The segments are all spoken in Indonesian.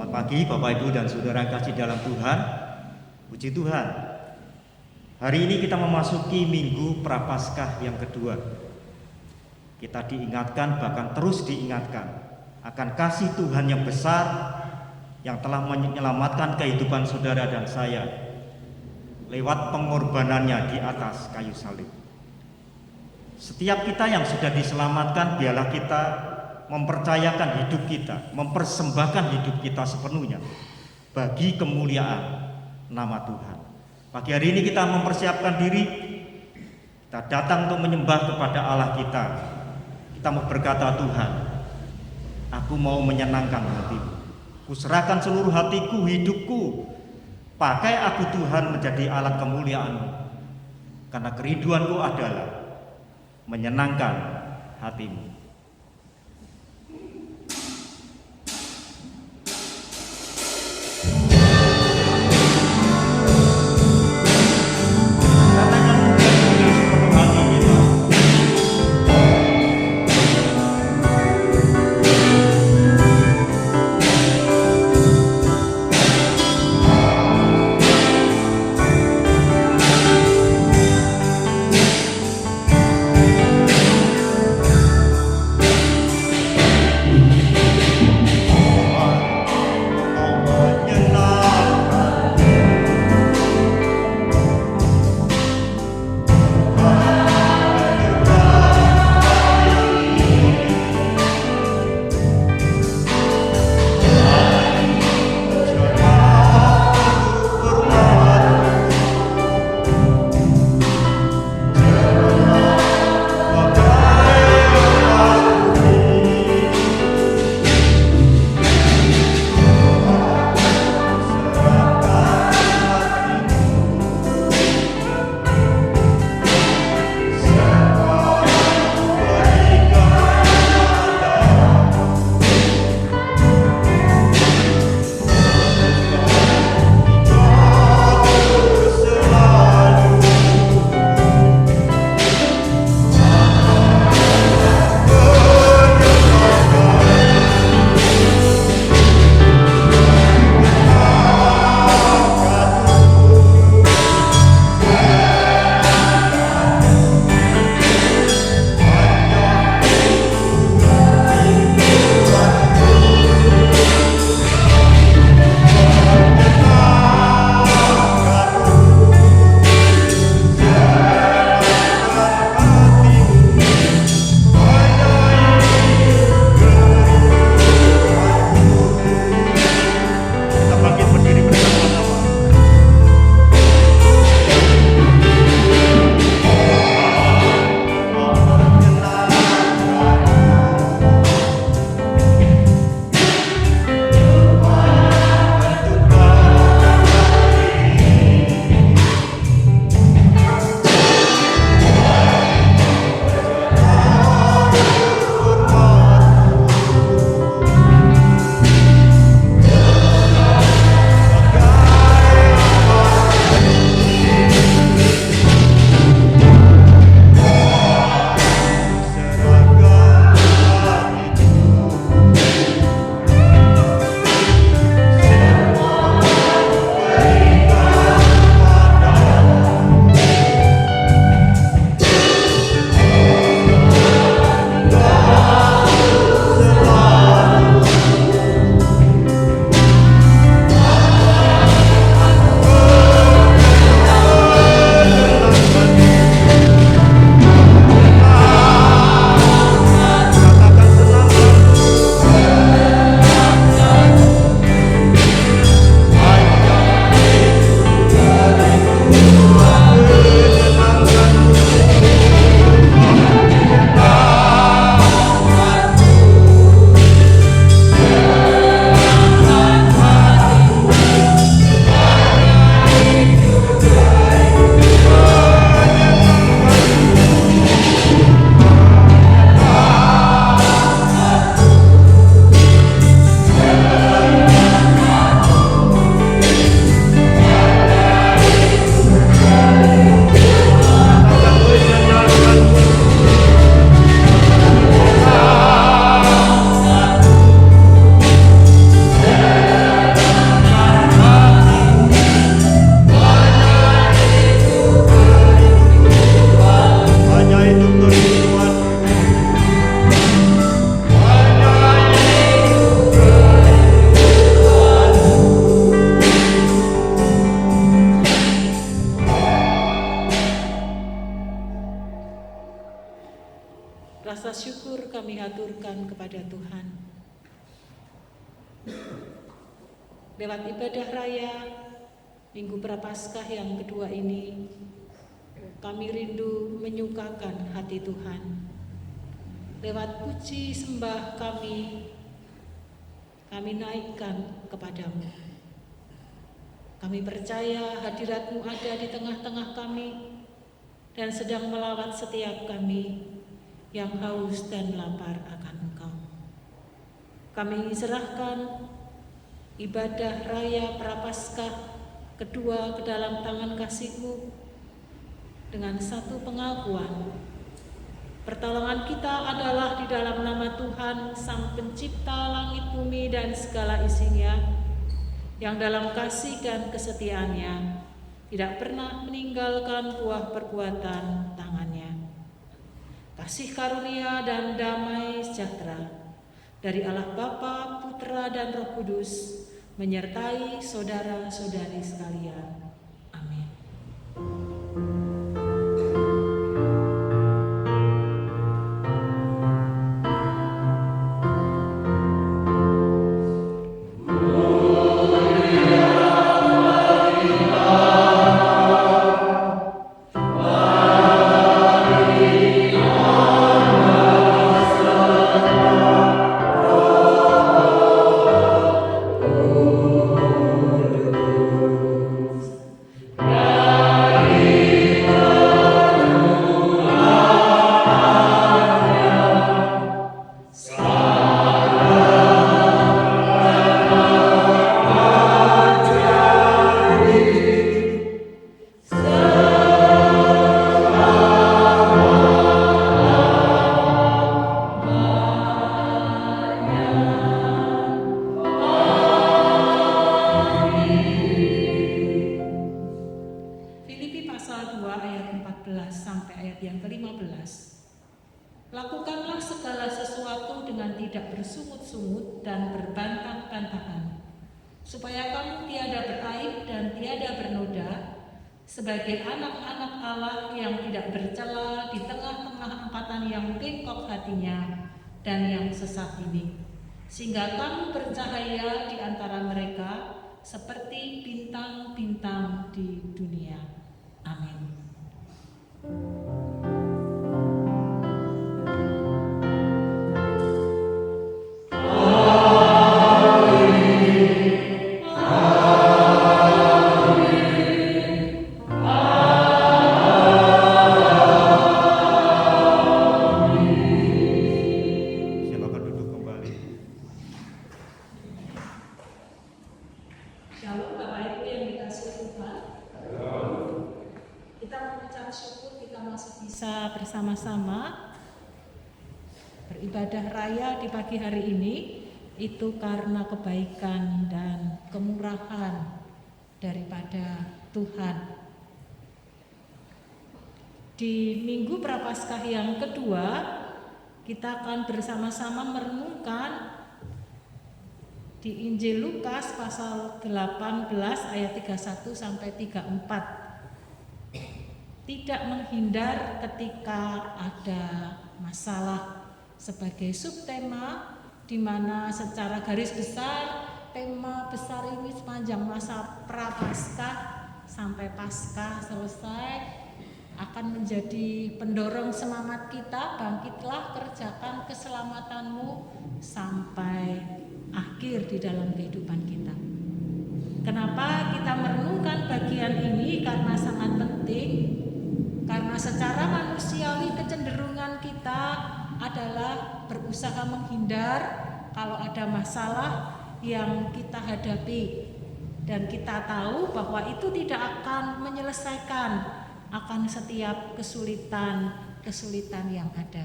Selamat pagi Bapak Ibu dan Saudara yang kasih dalam Tuhan. Puji Tuhan. Hari ini kita memasuki Minggu Prapaskah yang kedua. Kita diingatkan, bahkan terus diingatkan akan kasih Tuhan yang besar yang telah menyelamatkan kehidupan saudara dan saya lewat pengorbanannya di atas kayu salib. Setiap kita yang sudah diselamatkan, biarlah kita mempercayakan hidup kita, mempersembahkan hidup kita sepenuhnya bagi kemuliaan nama Tuhan. Pagi hari ini kita mempersiapkan diri, kita datang untuk menyembah kepada Allah kita. Kita mau berkata, Tuhan, aku mau menyenangkan hatimu. Kuserahkan seluruh hatiku, hidupku. Pakai aku Tuhan menjadi alat kemuliaan-Mu. Karena kerinduanku adalah menyenangkan hatimu. lewat ibadah raya Minggu Prapaskah yang kedua ini, kami rindu menyukakan hati Tuhan. Lewat puji sembah kami naikkan kepadamu. Kami percaya hadirat-Mu ada di tengah-tengah kami dan sedang melawat setiap kami yang haus dan lapar akan Engkau. Kami serahkan ibadah raya Prapaskah kedua ke dalam tangan kasih-Mu dengan satu pengakuan. Pertolongan kita adalah di dalam nama Tuhan, Sang Pencipta langit bumi dan segala isinya, yang dalam kasih dan kesetiaannya tidak pernah meninggalkan buah perbuatan tangannya. Kasih karunia dan damai sejahtera dari Allah Bapa, Putra dan Roh Kudus menyertai saudara-saudari sekalian. Amin. Lakukanlah segala sesuatu dengan tidak bersungut-sungut dan berbantah-bantahan, supaya kamu tiada beraib dan tiada bernoda, sebagai anak-anak Allah yang tidak bercela di tengah-tengah empatan yang bengkok hatinya dan yang sesat ini, sehingga kamu bercahaya di antara mereka seperti bintang-bintang di dunia. Amin. Bersama-sama beribadah raya di pagi hari ini itu karena kebaikan dan kemurahan daripada Tuhan. Di Minggu Prapaskah yang kedua, kita akan bersama-sama merenungkan di Injil Lukas pasal 18 ayat 31 sampai 34. Tidak menghindar ketika ada masalah, sebagai subtema di mana secara garis besar tema besar ini sepanjang masa Prapaskah sampai Paskah selesai akan menjadi pendorong semangat kita. Bangkitlah, kerjakan keselamatanmu sampai akhir di dalam kehidupan kita. Kenapa kita merenungkan bagian ini? Karena sangat penting. Karena secara manusiawi kecenderungan kita adalah berusaha menghindar kalau ada masalah yang kita hadapi. Dan kita tahu bahwa itu tidak akan menyelesaikan akan setiap kesulitan yang ada.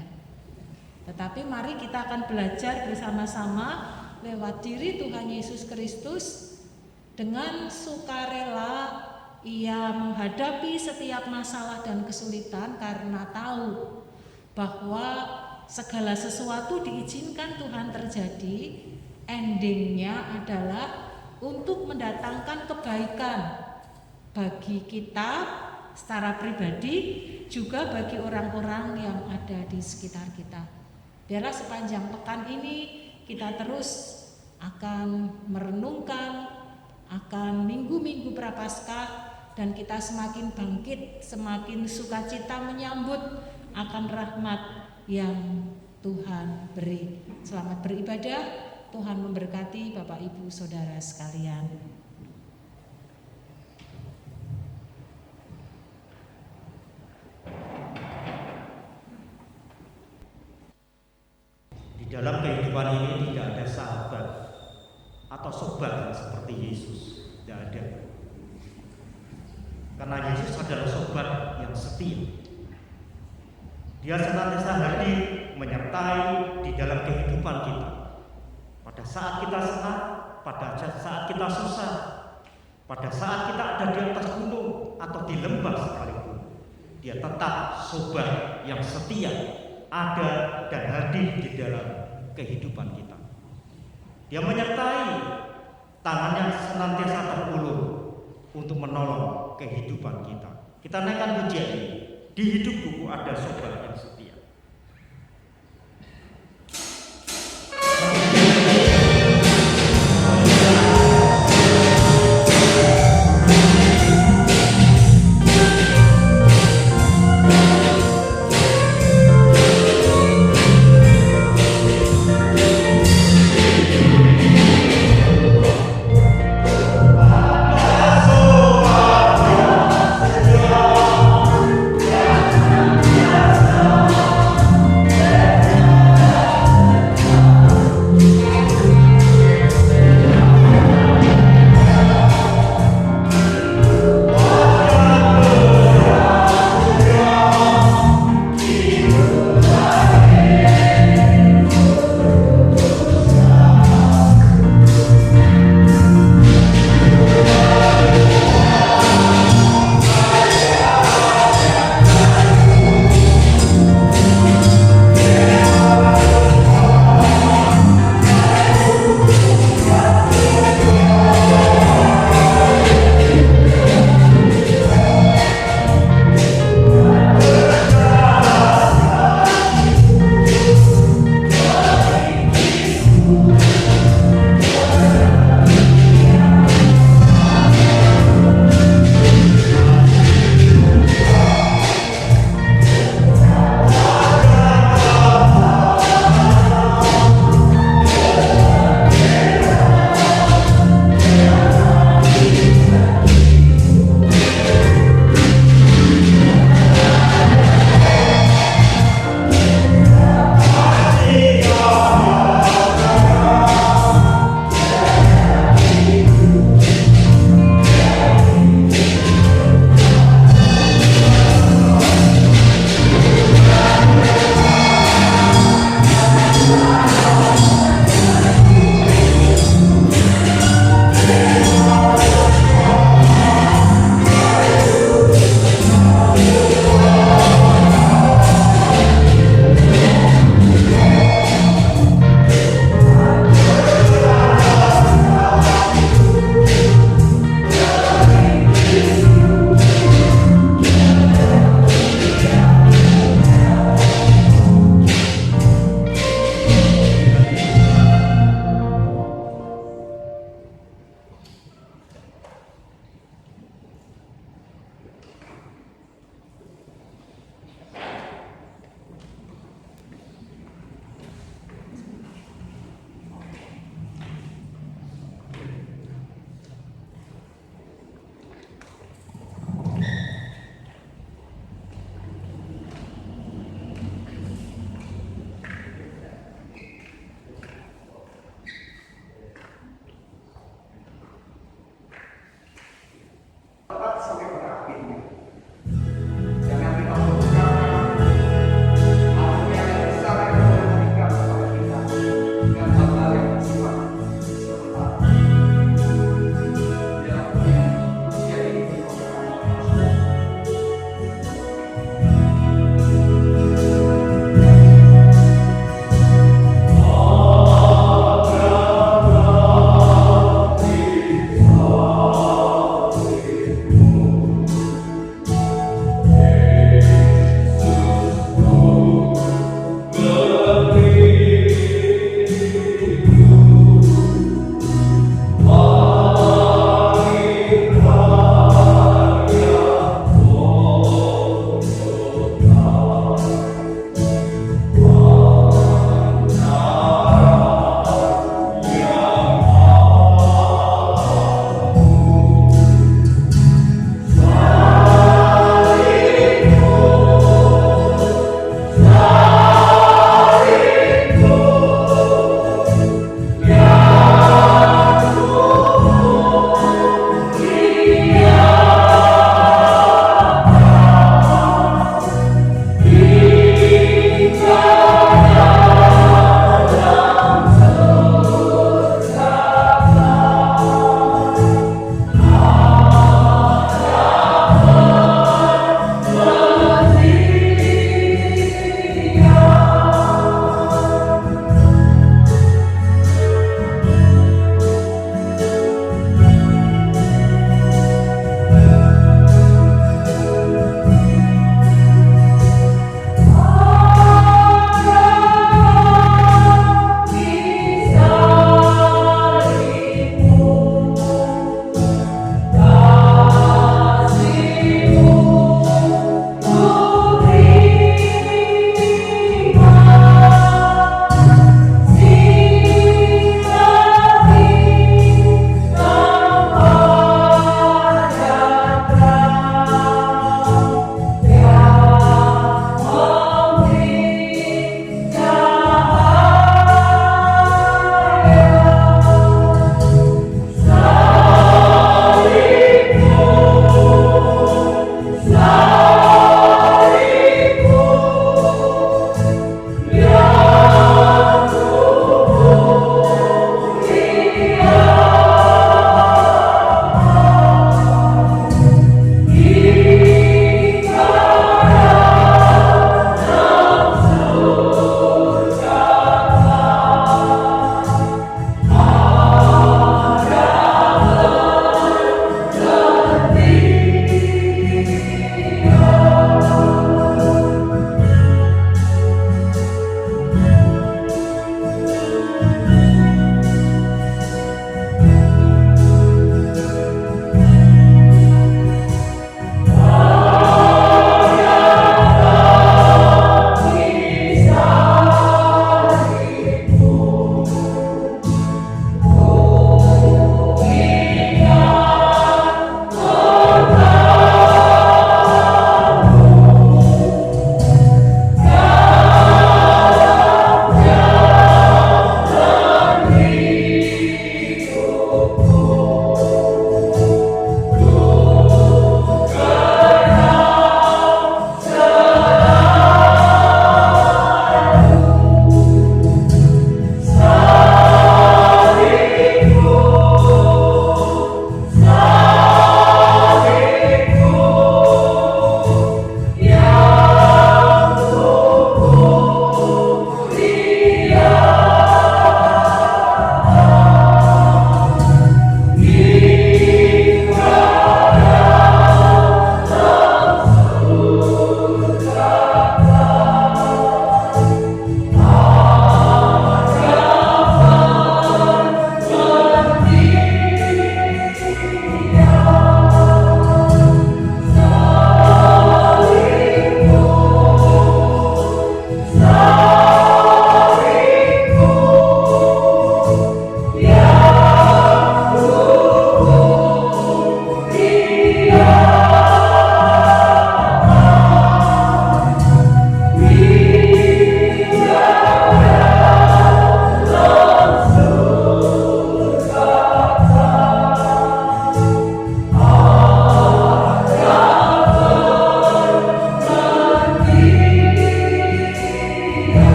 Tetapi mari kita akan belajar bersama-sama lewat diri Tuhan Yesus Kristus. Dengan sukarela Ia menghadapi setiap masalah dan kesulitan karena tahu bahwa segala sesuatu diizinkan Tuhan terjadi, endingnya adalah untuk mendatangkan kebaikan bagi kita secara pribadi, juga bagi orang-orang yang ada di sekitar kita. Biarlah sepanjang pekan ini kita terus akan merenungkan akan minggu-minggu Prapaskah, dan kita semakin bangkit, semakin sukacita menyambut akan rahmat yang Tuhan beri. Selamat beribadah, Tuhan memberkati Bapak Ibu Saudara sekalian. Di dalam kehidupan ini tidak ada sahabat atau sobat yang seperti Yesus, tidak ada. Karena Yesus adalah sobat yang setia. Dia senantiasa hadir menyertai di dalam kehidupan kita. Pada saat kita senang, pada saat kita susah, pada saat kita ada di atas gunung atau di lembah sekalipun, dia tetap sobat yang setia, ada dan hadir di dalam kehidupan kita. Dia menyertai, tangannya senantiasa terulur untuk menolong kehidupan kita. Kita naikkan pujian ini. Di hidupku ada sobat yang setia. Sobat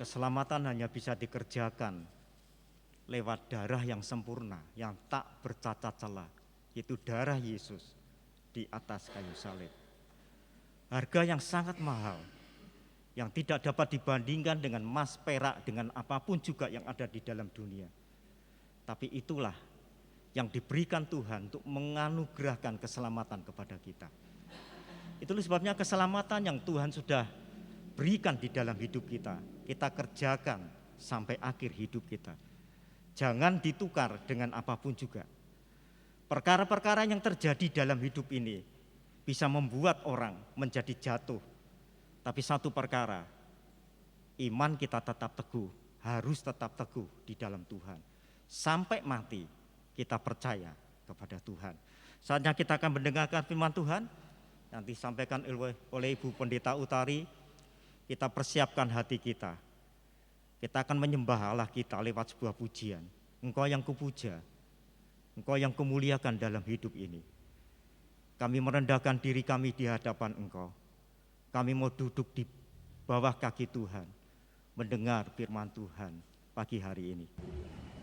Keselamatan hanya bisa dikerjakan lewat darah yang sempurna, yang tak bercacat celah, yaitu darah Yesus di atas kayu salib. Harga yang sangat mahal, yang tidak dapat dibandingkan dengan emas, perak, dengan apapun juga yang ada di dalam dunia. Tapi itulah yang diberikan Tuhan untuk menganugerahkan keselamatan kepada kita. Itulah sebabnya keselamatan yang Tuhan sudah berikan di dalam hidup kita, kita kerjakan sampai akhir hidup kita. Jangan ditukar dengan apapun juga. Perkara-perkara yang terjadi dalam hidup ini bisa membuat orang menjadi jatuh. Tapi satu perkara, iman kita tetap teguh, harus tetap teguh di dalam Tuhan. Sampai mati kita percaya kepada Tuhan. Saatnya kita akan mendengarkan firman Tuhan yang disampaikan oleh Ibu Pendeta Utari. Kita persiapkan hati kita. Kita akan menyembah Allah kita lewat sebuah pujian. Engkau yang kupuja, Engkau yang kumuliakan dalam hidup ini. Kami merendahkan diri kami di hadapan Engkau. Kami mau duduk di bawah kaki Tuhan, mendengar firman Tuhan pagi hari ini. Kami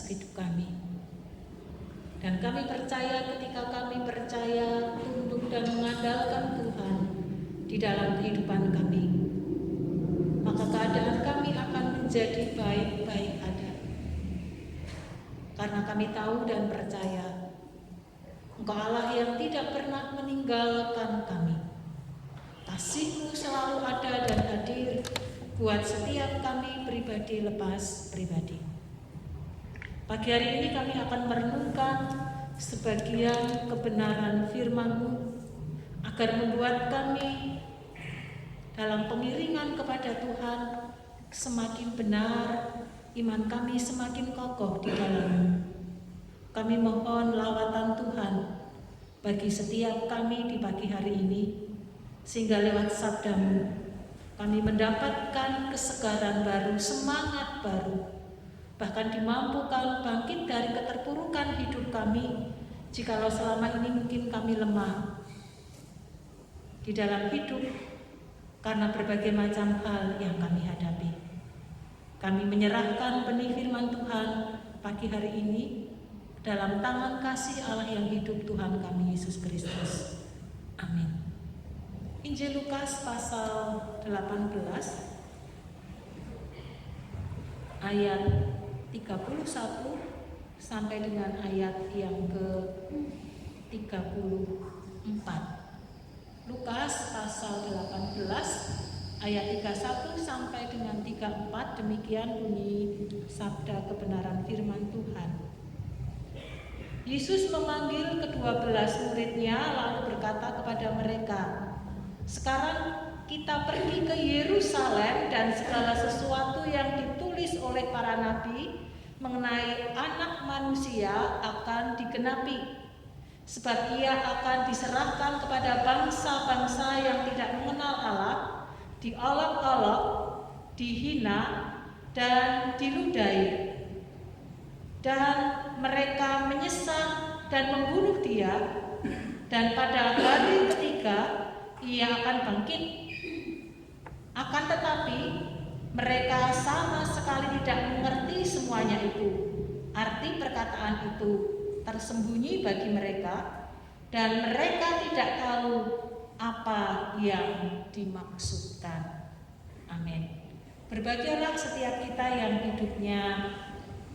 hidup kami. Dan kami percaya ketika kami percaya, tunduk dan mengandalkan Tuhan di dalam kehidupan kami, maka keadaan kami akan menjadi baik-baik saja. Karena kami tahu dan percaya Engkau Allah yang tidak pernah meninggalkan kami. Kasih-Mu selalu ada dan hadir buat setiap kami pribadi lepas pribadi. Pagi hari ini kami akan merenungkan sebagian kebenaran firman-Mu agar membuat kami dalam pengiringan kepada Tuhan semakin benar, iman kami semakin kokoh di dalam-Mu. Kami mohon lawatan Tuhan bagi setiap kami di pagi hari ini, sehingga lewat sabda-Mu kami mendapatkan kesegaran baru, semangat baru, bahkan dimampukan bangkit dari keterpurukan hidup kami, jikalau selama ini mungkin kami lemah di dalam hidup karena berbagai macam hal yang kami hadapi. Kami menyerahkan benih firman Tuhan pagi hari ini dalam tangan kasih Allah yang hidup, Tuhan kami Yesus Kristus. Amin. Injil Lukas pasal 18 ayat 31 sampai dengan ayat yang ke-34. Lukas pasal 18 ayat 31 sampai dengan 34, demikian bunyi sabda kebenaran firman Tuhan. Yesus memanggil ke-12 murid-Nya lalu berkata kepada mereka, "Sekarang kita pergi ke Yerusalem dan segala sesuatu yang ditulis oleh para nabi mengenai Anak Manusia akan digenapi. Sebab Ia akan diserahkan kepada bangsa-bangsa yang tidak mengenal Allah, diolok-olok, dihina, dan diludahi. Dan mereka menyesat dan membunuh Dia, dan pada hari ketiga Ia akan bangkit. Akan tetapi mereka sama sekali tidak mengerti semuanya itu. Arti perkataan itu tersembunyi bagi mereka, dan mereka tidak tahu apa yang dimaksudkan." Amin. Berbahagialah setiap kita yang hidupnya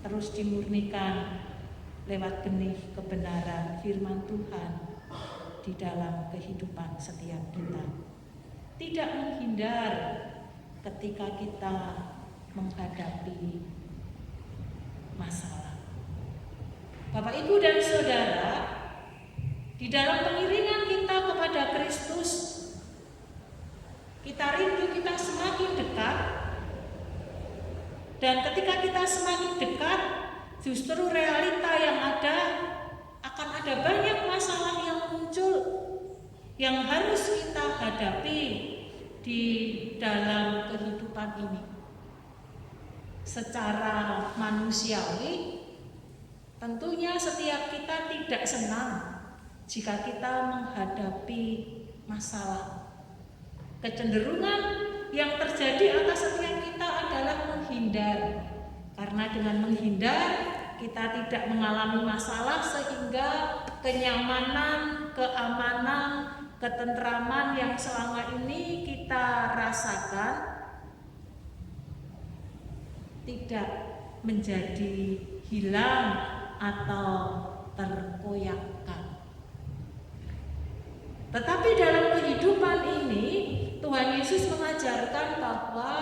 terus dimurnikan lewat benih kebenaran firman Tuhan di dalam kehidupan setiap kita. Tidak menghindar ketika kita menghadapi masalah. Bapak, Ibu, dan Saudara, di dalam pengiringan kita kepada Kristus, kita rindu kita semakin dekat. Dan ketika kita semakin dekat, justru realita yang ada akan ada banyak masalah yang muncul yang harus kita hadapi di dalam kehidupan ini. Secara manusiawi, tentunya setiap kita tidak senang jika kita menghadapi masalah. Kecenderungan yang terjadi atas setiap kita adalah menghindar. Karena dengan menghindar, kita tidak mengalami masalah, sehingga kenyamanan, keamanan, ketentraman yang selama ini kita rasakan tidak menjadi hilang atau terkoyakkan. Tetapi dalam kehidupan ini, Tuhan Yesus mengajarkan bahwa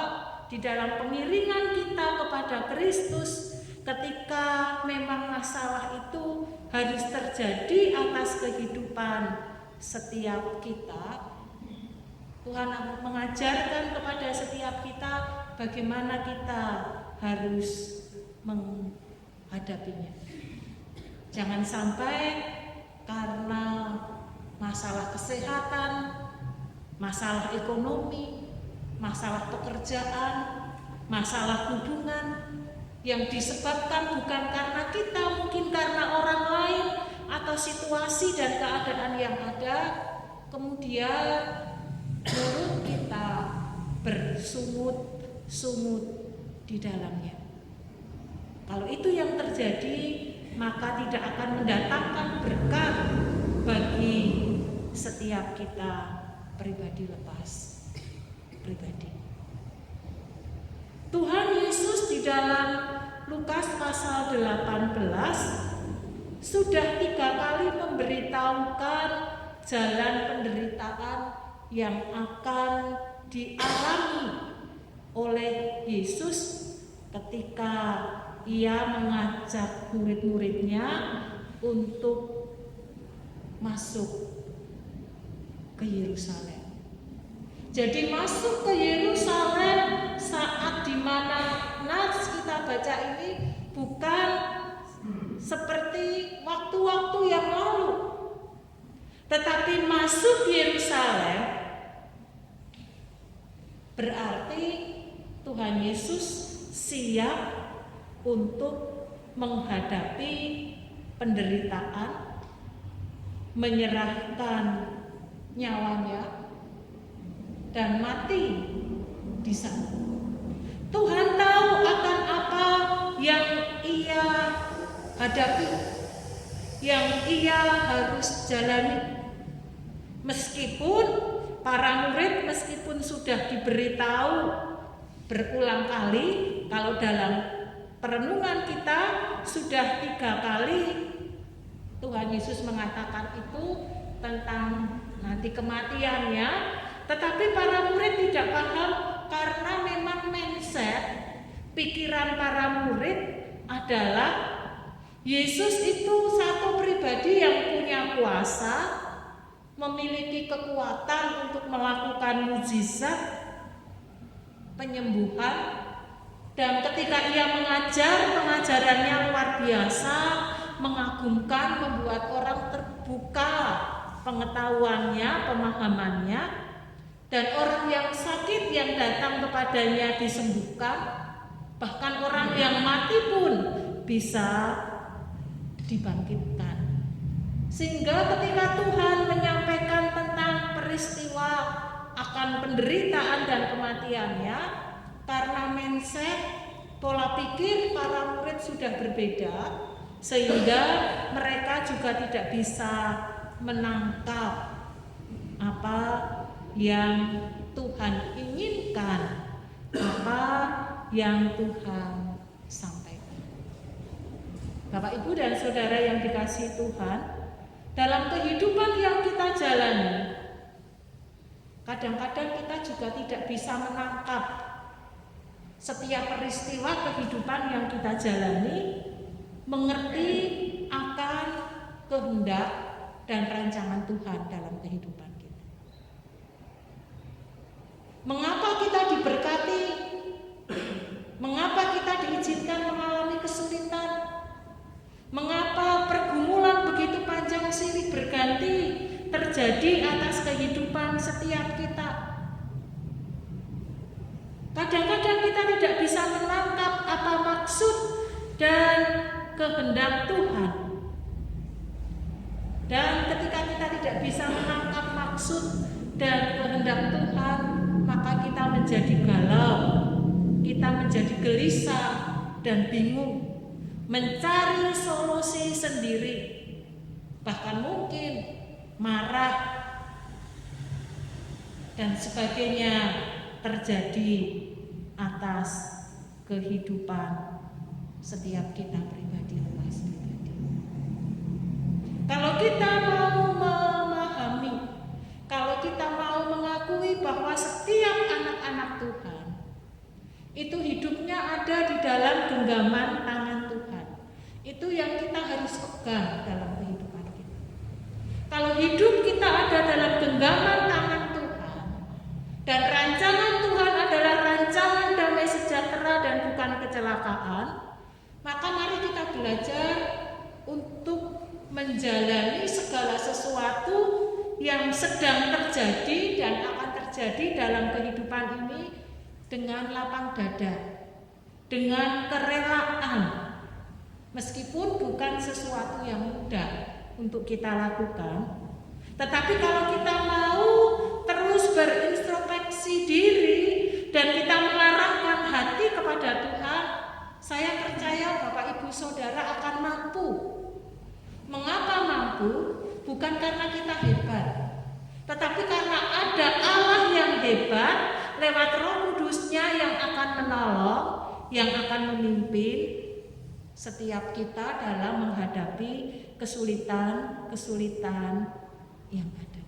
di dalam pengiringan kita kepada Kristus, ketika memang masalah itu harus terjadi atas kehidupan setiap kita, Tuhan mengajarkan kepada setiap kita bagaimana kita harus menghadapinya. Jangan sampai karena masalah kesehatan, masalah ekonomi, masalah pekerjaan, masalah hubungan yang disebabkan bukan karena kita, mungkin karena orang lain atau situasi dan keadaan yang ada, kemudian mulut kita bersungut-sungut di dalamnya. Kalau itu yang terjadi, maka tidak akan mendatangkan berkat bagi setiap kita pribadi pribadi. Tuhan Yesus di dalam Lukas pasal 18 sudah 3 kali memberitahukan jalan penderitaan yang akan dialami oleh Yesus ketika Ia mengajak murid-muridnya untuk masuk ke Yerusalem. Jadi masuk ke Yerusalem saat dimana nas kita baca ini bukan seperti waktu-waktu yang lalu, tetapi masuk Yerusalem berarti Tuhan Yesus siap untuk menghadapi penderitaan, menyerahkan nyawanya dan mati di sana. Tuhan tahu akan apa yang Ia hadapi, yang Ia harus jalani. Meskipun para murid sudah diberitahu berulang kali, kalau dalam perenungan kita sudah 3 kali Tuhan Yesus mengatakan itu tentang nanti kematiannya, tetapi para murid tidak paham karena memang mindset pikiran para murid adalah Yesus itu satu pribadi yang punya kuasa, memiliki kekuatan untuk melakukan mukjizat, penyembuhan, dan ketika Ia mengajar, pengajarannya luar biasa, mengagumkan, membuat orang terbuka pengetahuannya, pemahamannya, dan orang yang sakit yang datang kepadanya disembuhkan, bahkan orang yang mati pun bisa dibangkitkan. Sehingga ketika Tuhan menyampaikan tentang peristiwa akan penderitaan dan kematiannya, karena mindset, pola pikir para murid sudah berbeda, sehingga mereka juga tidak bisa menangkap apa yang Tuhan inginkan, apa yang Tuhan sampaikan. Bapak, Ibu, dan Saudara yang dikasihi Tuhan, dalam kehidupan yang kita jalani, kadang-kadang kita juga tidak bisa menangkap setiap peristiwa kehidupan yang kita jalani, mengerti akan kehendak dan rancangan Tuhan dalam kehidupan kita. Mengapa kita diberkati? Mengapa kita diizinkan mengalami kesulitan? Mengapa pergumulan begitu panjang silih berganti terjadi atas kehidupan setiap kita? Kadang-kadang kita tidak bisa menangkap apa maksud dan kehendak Tuhan. Dan ketika kita tidak bisa menangkap maksud dan kehendak Tuhan, maka kita menjadi galau, kita menjadi gelisah dan bingung, mencari solusi sendiri, bahkan mungkin marah dan sebagainya terjadi atas kehidupan setiap kita pribadi. Kalau kita mau memahami, kalau kita mau mengakui bahwa setiap anak-anak Tuhan itu hidupnya ada di dalam genggaman tangan Tuhan, itu yang kita harus pegang dalam kehidupan kita. Kalau hidup kita ada dalam genggaman tangan Tuhan dan rancangan Tuhan adalah rancangan damai sejahtera dan bukan kecelakaan, maka mari kita belajar untuk menjalani segala sesuatu yang sedang terjadi dan akan terjadi dalam kehidupan ini dengan lapang dada, dengan kerelaan, meskipun bukan sesuatu yang mudah untuk kita lakukan. Tetapi kalau kita mau terus berintrospeksi diri dan kita mengarahkan hati kepada Tuhan, saya percaya Bapak rohani saudara akan mampu. Mengapa mampu? Bukan karena kita hebat, tetapi karena ada Allah yang hebat lewat Roh Kudus-Nya yang akan menolong, yang akan memimpin setiap kita dalam menghadapi kesulitan-kesulitan yang ada.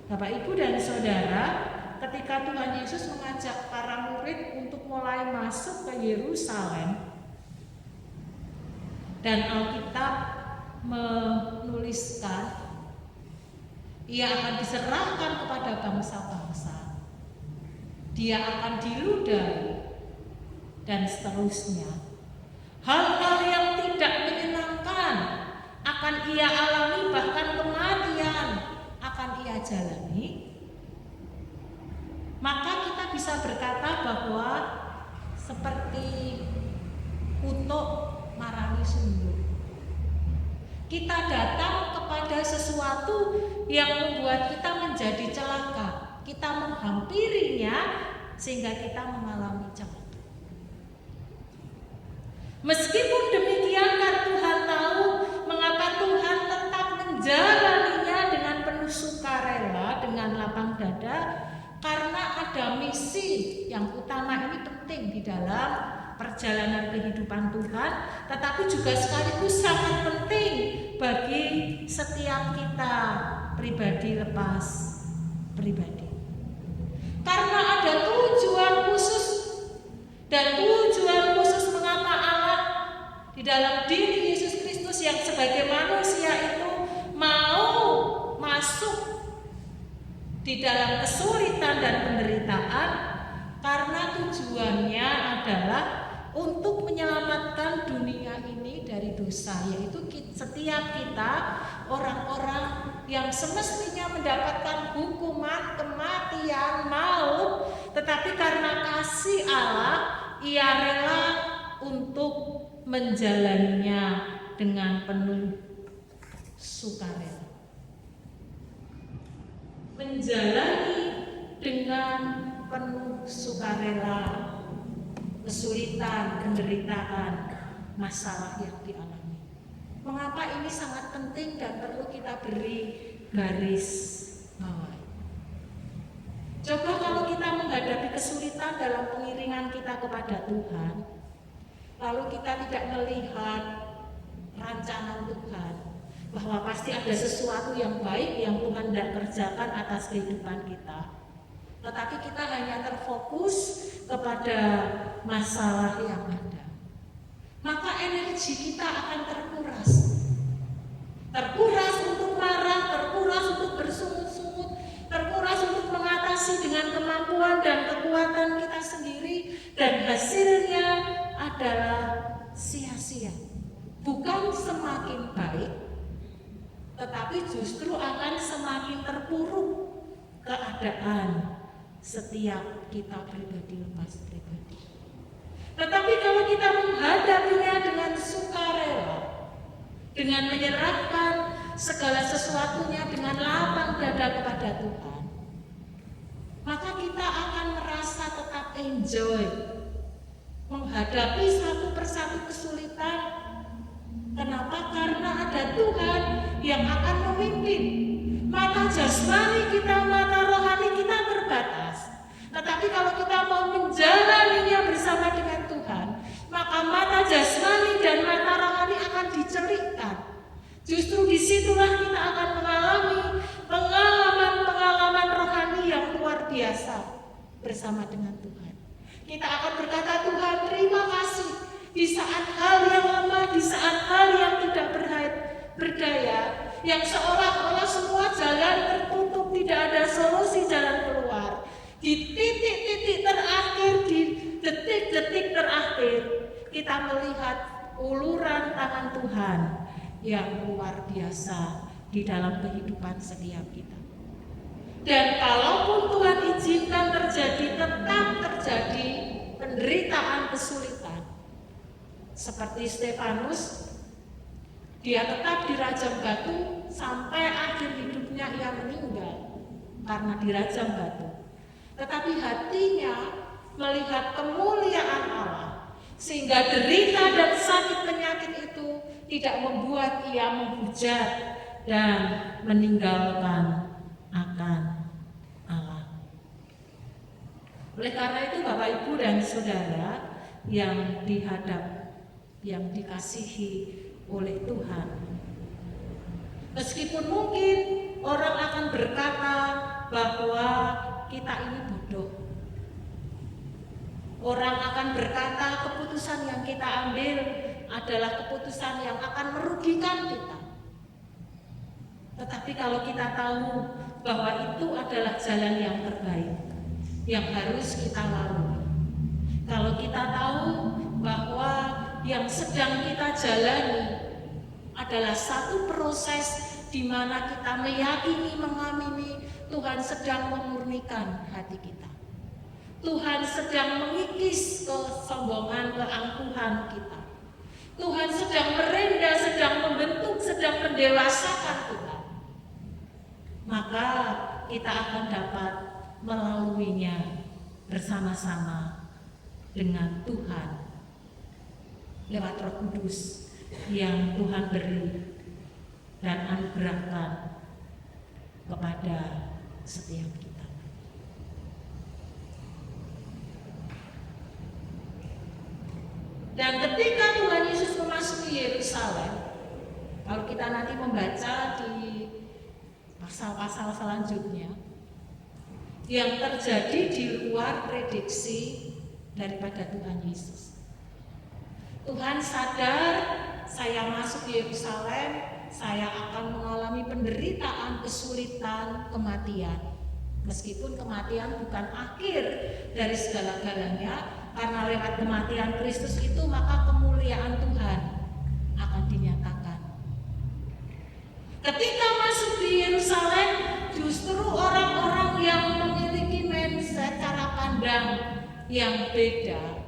Bapak, Ibu, dan Saudara, ketika Tuhan Yesus mengajak para murid untuk mulai masuk ke Yerusalem, dan Alkitab menuliskan ia akan diserahkan kepada bangsa-bangsa, dia akan diludahi, dan seterusnya. Hal-hal yang tidak menyenangkan akan ia alami, bahkan kematian akan ia jalani. Maka kita bisa berkata bahwa seperti kutuk marani sunduk, kita datang kepada sesuatu yang membuat kita menjadi celaka. Kita menghampirinya sehingga kita mengalami celaka. Meskipun demikian, kan Tuhan tahu mengapa Tuhan tetap menjalaninya dengan penuh sukarela, dengan lapang dada, karena ada misi yang utama ini penting di dalam perjalanan kehidupan Tuhan, tetapi juga sekaligus sangat penting bagi setiap kita pribadi lepas pribadi. Karena ada tujuan khusus, dan tujuan khusus mengapa Allah di dalam diri Yesus Kristus yang sebagai manusia itu mau masuk di dalam kesulitan dan penderitaan, karena tujuannya adalah untuk menyelamatkan dunia ini dari dosa, yaitu setiap kita orang-orang yang semestinya mendapatkan hukuman kematian, maut, tetapi karena kasih Allah ia rela untuk menjalaninya dengan penuh sukarela. Menjalani dengan penuh sukarela kesulitan, penderitaan, masalah yang dialami. Mengapa ini sangat penting dan perlu kita beri garis bawah? Coba kalau kita menghadapi kesulitan dalam pengiringan kita kepada Tuhan, lalu kita tidak melihat rancangan Tuhan, bahwa pasti ada sesuatu yang baik yang Tuhan tidak kerjakan atas kehidupan kita, tetapi kita hanya terfokus kepada masalah yang ada, maka energi kita akan terkuras untuk marah, terkuras untuk bersungut-sungut, terkuras untuk mengatasi dengan kemampuan dan kekuatan kita sendiri, dan hasilnya adalah sia-sia. Bukan semakin baik, tetapi justru akan semakin terpuruk keadaan setiap kita pribadi lepas pribadi. Tetapi kalau kita menghadapinya dengan sukarela, dengan menyerahkan segala sesuatunya dengan lapang dada kepada Tuhan, maka kita akan merasa tetap enjoy menghadapi satu persatu kesulitan. Kenapa? Karena ada Tuhan yang akan memimpin. Mata jasmani kita, mata rohani kita terbatas. Tetapi kalau kita mau menjalaninya bersama dengan Tuhan, maka mata jasmani dan mata rohani akan dicelikkan. Justru disitulah kita akan mengalami pengalaman-pengalaman rohani yang luar biasa bersama dengan Tuhan. Kita akan berkata, Tuhan terima kasih di saat hal yang lemah, di saat hal yang tidak berdaya, yang seolah-olah semua jalan tertutup, tidak ada solusi jalan keluar. Di titik-titik terakhir, di detik-detik terakhir, kita melihat uluran tangan Tuhan yang luar biasa di dalam kehidupan setiap kita. Dan kalaupun Tuhan izinkan terjadi, tetap terjadi penderitaan, kesulitan. Seperti Stefanus, dia tetap dirajam batu sampai akhir hidupnya ia meninggal karena dirajam batu. Tetapi hatinya melihat kemuliaan Allah, sehingga derita dan sakit penyakit itu tidak membuat ia menghujat dan meninggalkan akan Allah. Oleh karena itu Bapak Ibu dan Saudara yang dikasihi oleh Tuhan, meskipun mungkin orang akan berkata bahwa kita ini bodoh, orang akan berkata keputusan yang kita ambil adalah keputusan yang akan merugikan kita. Tetapi kalau kita tahu bahwa itu adalah jalan yang terbaik yang harus kita lalui, kalau kita tahu bahwa yang sedang kita jalani adalah satu proses di mana kita meyakini, mengamini Tuhan sedang memurnikan hati kita, Tuhan sedang mengikis kesombongan, keangkuhan kita, Tuhan sedang merendah, sedang membentuk, sedang mendewasakan kita, maka kita akan dapat melaluinya bersama-sama dengan Tuhan lewat Roh Kudus yang Tuhan beri dan anugerahkan kepada setiap kita. Dan ketika Tuhan Yesus memasuki Yerusalem, kalau kita nanti membaca di pasal-pasal selanjutnya, yang terjadi di luar prediksi daripada Tuhan Yesus. Tuhan sadar, saya masuk Yerusalem, saya akan mengalami penderitaan, kesulitan, kematian. Meskipun kematian bukan akhir dari segala-galanya, karena lewat kematian Kristus itu maka kemuliaan Tuhan akan dinyatakan. Ketika masuk di Yerusalem, justru orang-orang yang memiliki mindset, cara pandang yang beda.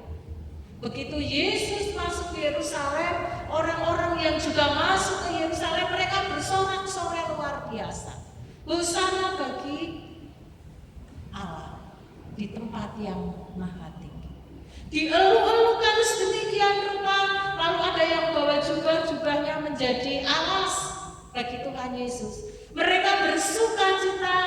Begitu Yesus masuk ke Yerusalem, orang-orang yang juga masuk ke Yerusalem, mereka bersorak-sorai luar biasa. Hosana bagi Allah di tempat yang maha tinggi. Dielu-elukan sedemikian rupa, lalu ada yang bawa jubah-jubahnya menjadi alas bagi Tuhan Yesus. Mereka bersukacita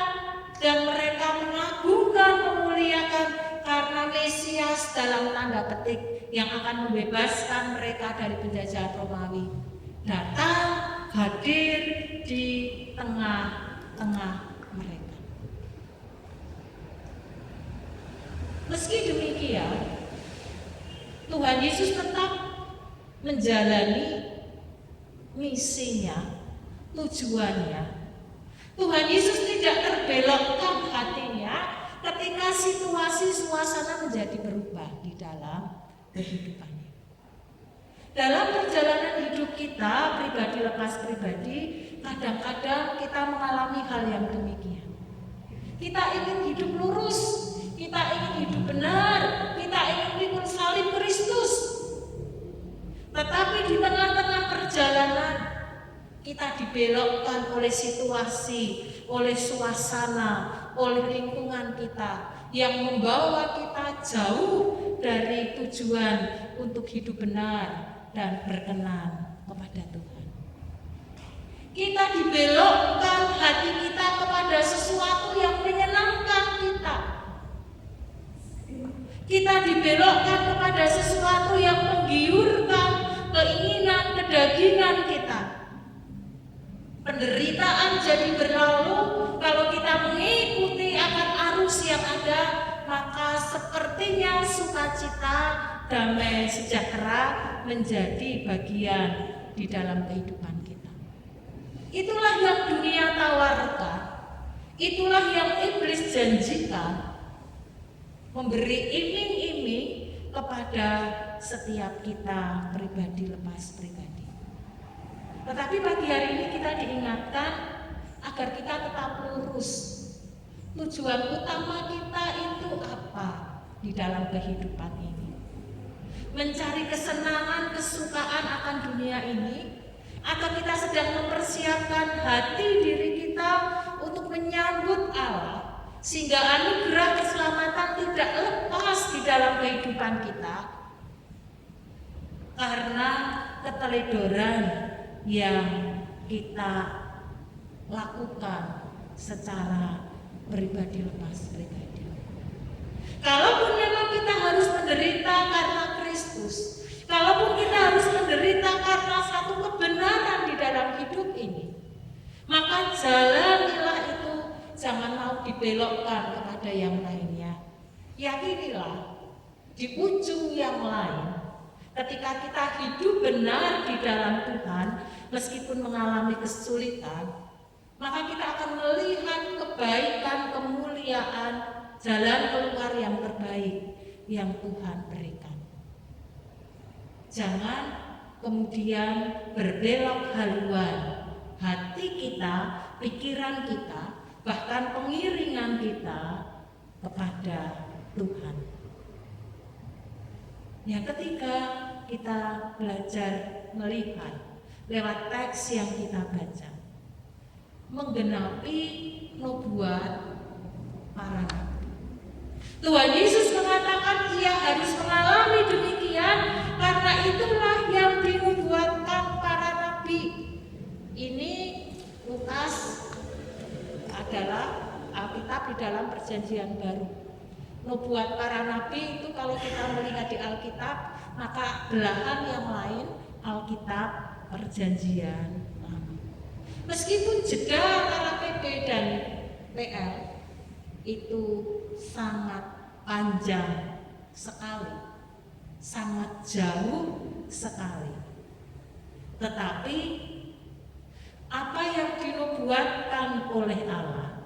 dan mereka mengagungkan, memuliakan karena Mesias dalam tanda petik yang akan membebaskan mereka dari penjajahan Romawi datang hadir di tengah-tengah mereka. Meski demikian, Tuhan Yesus tetap menjalani misinya, tujuannya. Tuhan Yesus tidak terbelokkan hatinya ketika situasi suasana menjadi berubah di dalam kehidupannya. Dalam perjalanan hidup kita, pribadi lepas pribadi, kadang-kadang kita mengalami hal yang demikian. Kita ingin hidup lurus, kita ingin hidup benar, kita ingin pikul salib Kristus. Tetapi di tengah-tengah perjalanan kita dibelokkan oleh situasi, oleh suasana, oleh lingkungan kita yang membawa kita jauh dari tujuan untuk hidup benar dan berkenan kepada Tuhan. Kita dibelokkan hati kita kepada sesuatu yang menyenangkan kita. Kita dibelokkan kepada sesuatu yang menggiurkan keinginan, kedagingan kita. Penderitaan jadi berlalu kalau kita mengikuti akan arus yang ada, maka sepertinya sukacita, damai, sejahtera menjadi bagian di dalam kehidupan kita. Itulah yang dunia tawarkan, itulah yang iblis janjikan, memberi iming-iming kepada setiap kita pribadi lepas pribadi. Tetapi pagi hari ini kita diingatkan agar kita tetap lurus. Tujuan utama kita itu apa di dalam kehidupan ini? Mencari kesenangan, kesukaan akan dunia ini, atau kita sedang mempersiapkan hati diri kita untuk menyambut Allah, sehingga anugerah keselamatan tidak lepas di dalam kehidupan kita. karena keteledoran yang kita lakukan secara pribadi lepas pribadi. Kalaupun memang kita harus menderita karena Kristus, kalaupun kita harus menderita karena satu kebenaran di dalam hidup ini, maka jalanilah itu, jangan mau dibelokkan kepada yang lainnya. Yakinilah di ujung yang lain, ketika kita hidup benar di dalam Tuhan, meskipun mengalami kesulitan, maka kita akan melihat kebaikan, kemuliaan, jalan keluar yang terbaik yang Tuhan berikan. Jangan kemudian berbelok haluan hati kita, pikiran kita, bahkan pengiringan kita kepada Tuhan. Yang ketiga, kita belajar melihat lewat teks yang kita baca, menggenapi nubuat para nabi. Tuhan Yesus mengatakan ia harus mengalami demikian, karena itulah yang dinubuatkan para nabi. Ini Lukas adalah Alkitab di dalam Perjanjian Baru. Nubuat para nabi itu kalau kita melihat di Alkitab, maka belahan yang lain Alkitab Perjanjian Lama. Meskipun jeda antara PP dan PL itu sangat panjang sekali, sangat jauh sekali, tetapi apa yang dinubuatkan oleh Allah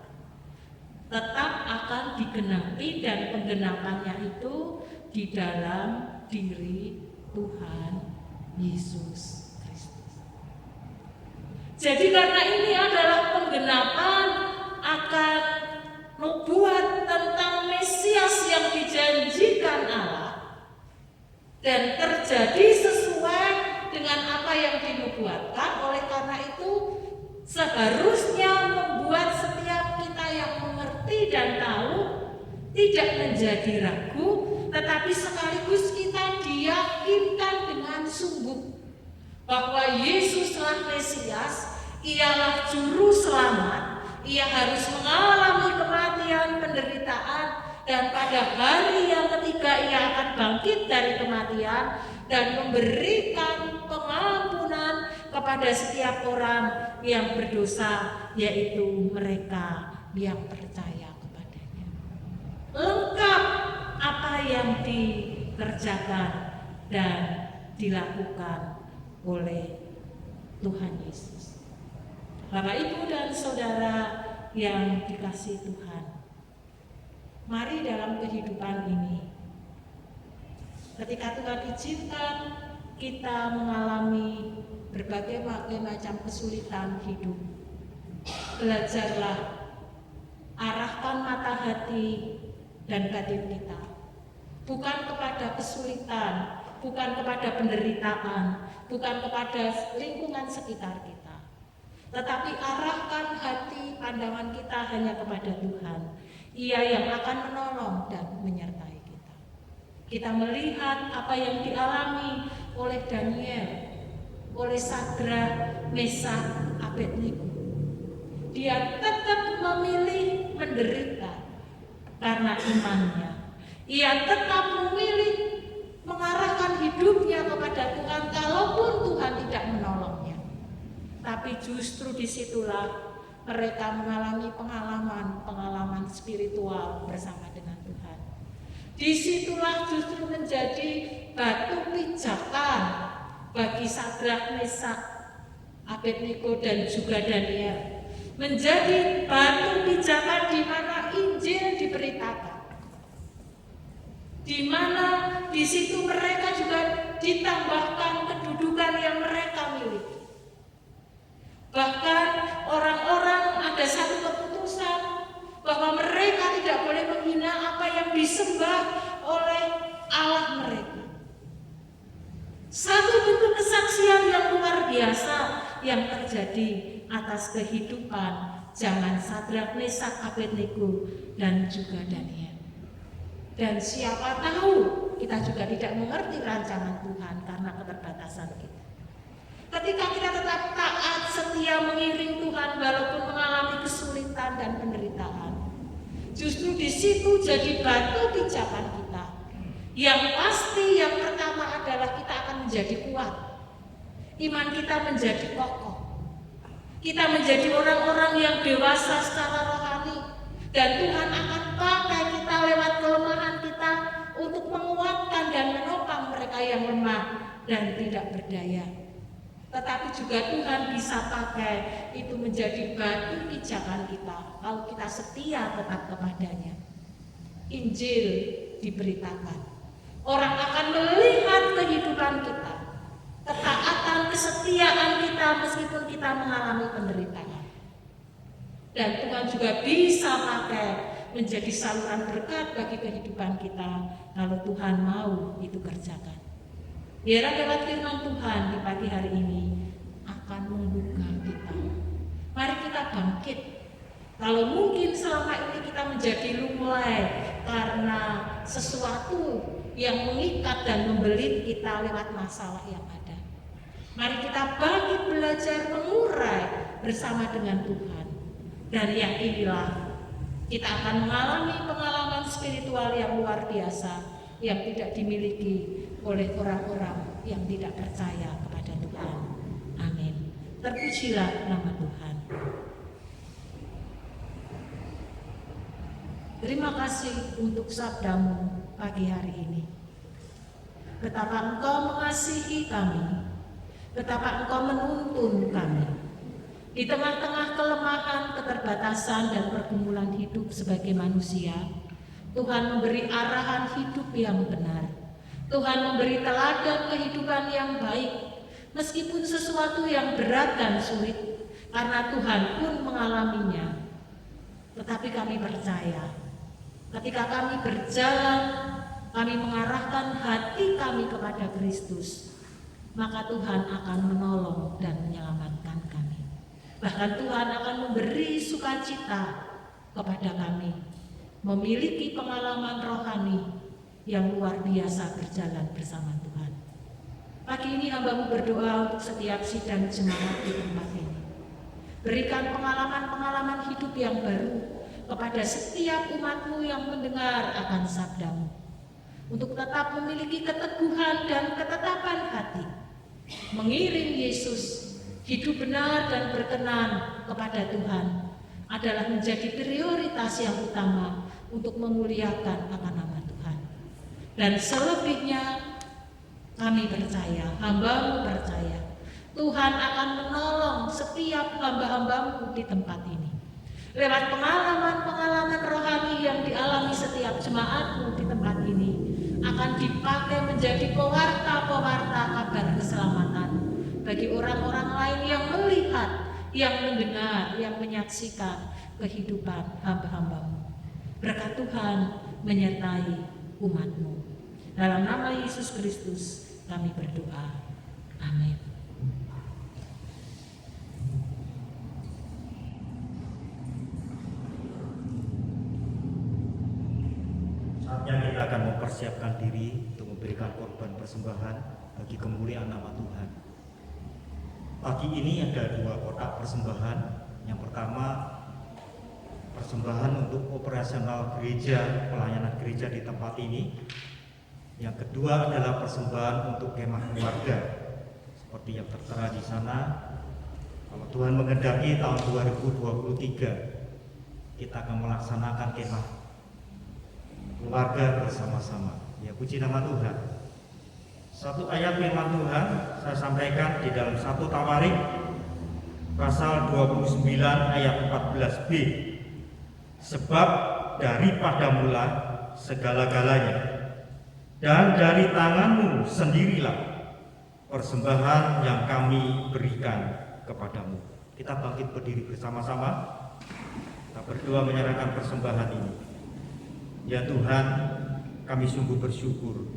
tetap akan digenapi, dan penggenapannya itu di dalam diri Tuhan Yesus Kristus. Jadi karena ini adalah penggenapan akan nubuat tentang Mesias yang dijanjikan Allah, dan terjadi sesuai dengan apa yang dinubuatkan. Oleh karena itu seharusnya membuat setiap kita yang mengerti dan tahu tidak menjadi ragu, tetapi sekaligus kita diyakinkan dengan sungguh bahwa Yesuslah Mesias, ialah juru selamat. Ia harus mengalami kematian, penderitaan, dan pada hari yang ketiga ia akan bangkit dari kematian dan memberikan pengampunan kepada setiap orang yang berdosa, yaitu mereka yang percaya kepadanya. Lengkap apa yang dikerjakan dan dilakukan oleh Tuhan Yesus. Bapak, Ibu, dan Saudara yang dikasihi Tuhan, mari dalam kehidupan ini, ketika Tuhan izinkan kita mengalami berbagai macam kesulitan hidup, belajarlah, arahkan mata hati dan batin kita bukan kepada kesulitan, bukan kepada penderitaan, bukan kepada lingkungan sekitar kita, tetapi arahkan hati, pandangan kita hanya kepada Tuhan. Ia yang akan menolong dan menyertai kita. Kita melihat apa yang dialami oleh Daniel, oleh Sadrak, Mesak, Abednego. Dia tetap memilih menderita karena imannya. Ia tetap memilih mengarahkan hidupnya kepada Tuhan kalaupun Tuhan tidak menolongnya. Tapi justru disitulah mereka mengalami pengalaman spiritual bersama dengan Tuhan. Disitulah justru menjadi batu pijakan bagi Sadrak, Mesak, Abednego, dan juga Daniel. Menjadi batu pijakan di mana Injil diberitakan, di mana di situ mereka juga ditambahkan kedudukan yang mereka miliki. Bahkan orang-orang ada satu keputusan bahwa mereka tidak boleh menghina apa yang disembah oleh Allah mereka. Satu bentuk kesaksian yang luar biasa yang terjadi atas kehidupan zaman Sadrak, Mesak, Abednego, dan juga Daniel. Dan siapa tahu kita juga tidak mengerti rancangan Tuhan karena keterbatasan kita. Ketika kita tetap taat, setia mengiring Tuhan walaupun mengalami kesulitan dan penderitaan, justru di situ jadi batu pijakan kita. Yang pasti yang pertama adalah kita akan menjadi kuat. Iman kita menjadi kokoh. Kita menjadi orang-orang yang dewasa secara rohani. Dan Tuhan akan pakai kita lewat kelemahan kita untuk menguatkan dan menopang mereka yang lemah dan tidak berdaya. Tetapi juga Tuhan bisa pakai itu menjadi batu pijakan kita kalau kita setia tetap kepadanya. Injil diberitakan, orang akan melihat kehidupan kita, ketaatan, kesetiaan kita meskipun kita mengalami penderitaan. Dan Tuhan juga bisa pakai menjadi saluran berkat bagi kehidupan kita kalau Tuhan mau itu kerjakan. Biarlah lewat firman Tuhan di pagi hari ini akan membuka kita. Mari kita bangkit. Kalau mungkin selama ini kita menjadi lunglai karena sesuatu yang mengikat dan membelit kita lewat masalah yang ada. Mari kita bangkit belajar mengurai bersama dengan Tuhan. Dari yang inilah kita akan mengalami pengalaman spiritual yang luar biasa yang tidak dimiliki oleh orang-orang yang tidak percaya kepada Tuhan. Amin. Terpujilah nama Tuhan. Terima kasih untuk sabdamu pagi hari ini. Betapa Engkau mengasihi kami, betapa Engkau menuntun kami. Di tengah-tengah kelemahan, keterbatasan, dan pergumulan hidup sebagai manusia, Tuhan memberi arahan hidup yang benar. Tuhan memberi teladan kehidupan yang baik, meskipun sesuatu yang berat dan sulit, karena Tuhan pun mengalaminya. Tetapi kami percaya, ketika kami berjalan, kami mengarahkan hati kami kepada Kristus, maka Tuhan akan menolong dan menyelamatkan kami. Bahkan Tuhan akan memberi sukacita kepada kami, memiliki pengalaman rohani yang luar biasa berjalan bersama Tuhan. Pagi ini hamba-Mu berdoa untuk setiap sidang jemaat di tempat ini. Berikan pengalaman-pengalaman hidup yang baru kepada setiap umat-Mu yang mendengar akan sabda-Mu, untuk tetap memiliki keteguhan dan ketetapan hati, mengiring Yesus, hidup benar dan berkenan kepada Tuhan adalah menjadi prioritas yang utama untuk memuliakan akan nama Tuhan. Dan selebihnya kami percaya, hamba-Mu percaya, Tuhan akan menolong setiap hamba-hamba-Mu di tempat ini. Lewat pengalaman-pengalaman rohani yang dialami setiap jemaat-Mu di tempat ini akan dipakai menjadi pewarta-pewarta kabar keselamatan bagi orang-orang lain yang melihat, yang mendengar, yang menyaksikan kehidupan hamba-hamba-Mu. Berkat Tuhan menyertai umat-Mu. Dalam nama Yesus Kristus kami berdoa. Amin. Saatnya kita akan mempersiapkan diri untuk memberikan korban persembahan bagi kemuliaan nama Tuhan. Pagi ini ada 2 kotak persembahan. Yang pertama, persembahan untuk operasional gereja, pelayanan gereja di tempat ini. Yang kedua adalah persembahan untuk kemah keluarga, seperti yang tertera di sana. Kalau Tuhan menghendaki tahun 2023 kita akan melaksanakan kemah keluarga bersama-sama. Ya, puji nama Tuhan. Satu ayat firman Tuhan saya sampaikan di dalam 1 Tawarik pasal 29 ayat 14b. Sebab daripada mula segala-galanya, dan dari tangan-Mu sendirilah persembahan yang kami berikan kepadamu. Kita bangkit berdiri bersama-sama. Kita berdoa menyerahkan persembahan ini. Ya Tuhan, kami sungguh bersyukur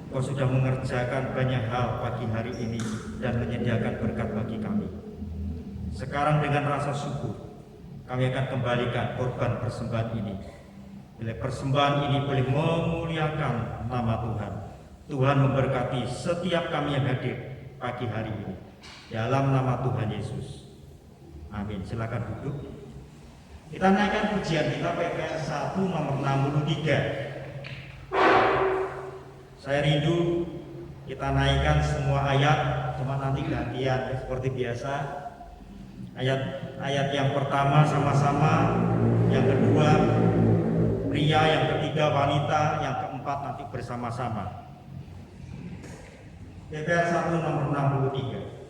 Kau sudah mengerjakan banyak hal pagi hari ini dan menyediakan berkat bagi kami. Sekarang dengan rasa syukur kami akan kembalikan korban persembahan ini Bila persembahan ini boleh memuliakan nama Tuhan. Tuhan memberkati setiap kami yang hadir pagi hari ini. Dalam nama Tuhan Yesus. Amin. Silakan duduk. Kita naikkan pujian kita PPR 1 nomor 63. Saya rindu kita naikkan semua ayat, cuma nanti gantian seperti biasa. Ayat yang pertama sama-sama, yang kedua pria, yang ketiga wanita, yang keempat nanti bersama-sama. PPR 1 nomor 63.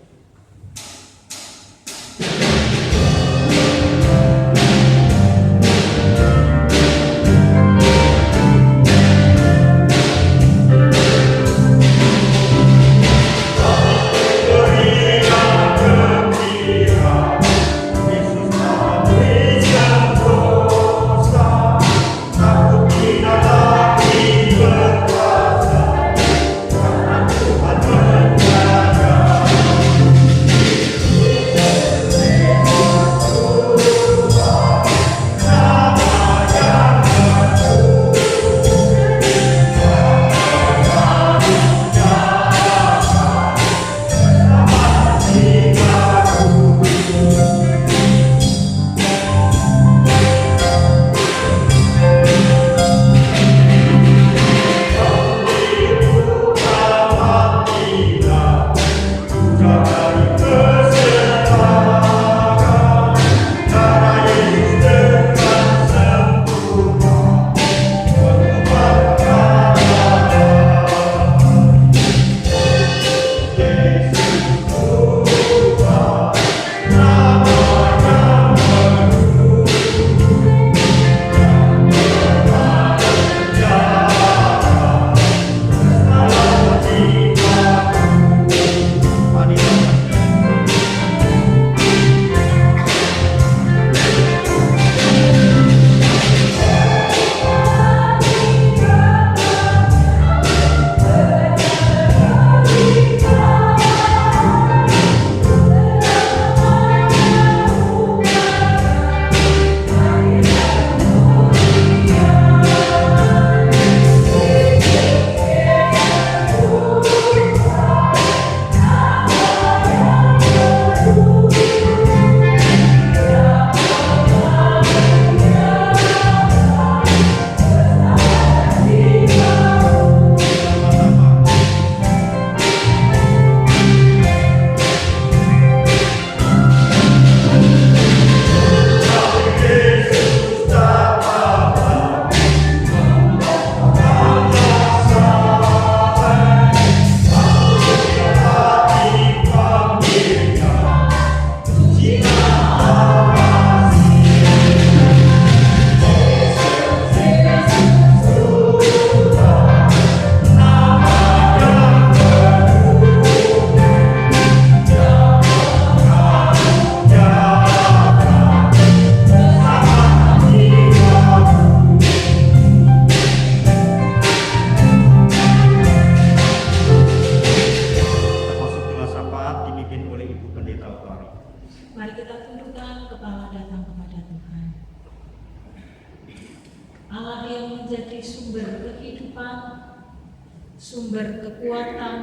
Sumber kekuatan,